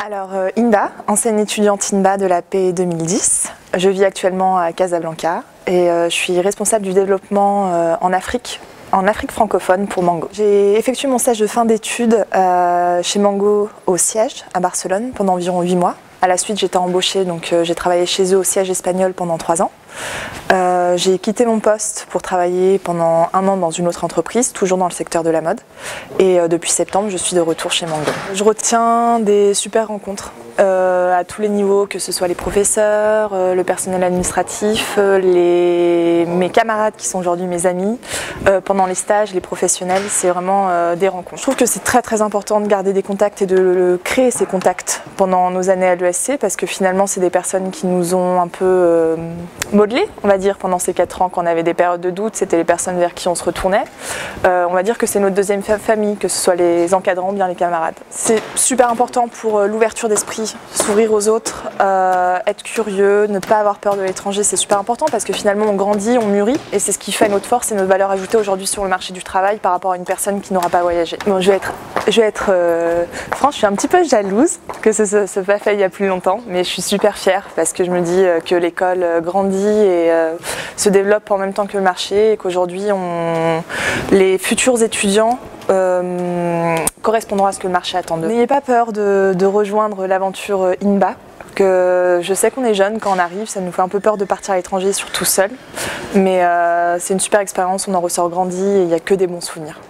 Alors Inba, ancienne étudiante Inba de la paix 2010. Je vis actuellement à Casablanca et je suis responsable du développement en Afrique francophone pour Mango. J'ai effectué mon stage de fin d'études chez Mango au siège à Barcelone pendant environ 8 mois. À la suite, j'étais embauchée, donc j'ai travaillé chez eux au siège espagnol pendant 3 ans. J'ai quitté mon poste pour travailler pendant 1 an dans une autre entreprise, toujours dans le secteur de la mode. Et depuis septembre, je suis de retour chez Mango. Je retiens des super rencontres à tous les niveaux, que ce soit les professeurs, le personnel administratif, mes camarades qui sont aujourd'hui mes amis. Pendant les stages, les professionnels, c'est vraiment des rencontres. Je trouve que c'est très important de garder des contacts et de créer ces contacts pendant nos années à l'ESC parce que finalement, c'est des personnes qui nous ont un peu modelés, on va dire, pendant ces 4 ans. Quand on avait des périodes de doute, c'était les personnes vers qui on se retournait. On va dire que c'est notre deuxième famille, que ce soit les encadrants ou bien les camarades. C'est super important pour l'ouverture d'esprit, s'ouvrir aux autres, être curieux, ne pas avoir peur de l'étranger, c'est super important parce que finalement on grandit, on mûrit et c'est ce qui fait notre force et notre valeur ajoutée aujourd'hui sur le marché du travail par rapport à une personne qui n'aura pas voyagé. Bon, je vais être franche, je suis un petit peu jalouse que ce soit pas fait il y a plus longtemps, mais je suis super fière parce que je me dis que l'école grandit et se développe en même temps que le marché et qu'aujourd'hui les futurs étudiants correspondront à ce que le marché attend d'eux. N'ayez pas peur de rejoindre l'aventure Inba, que je sais qu'on est jeune quand on arrive, ça nous fait un peu peur de partir à l'étranger, surtout seul, mais c'est une super expérience, on en ressort grandi et il n'y a que des bons souvenirs.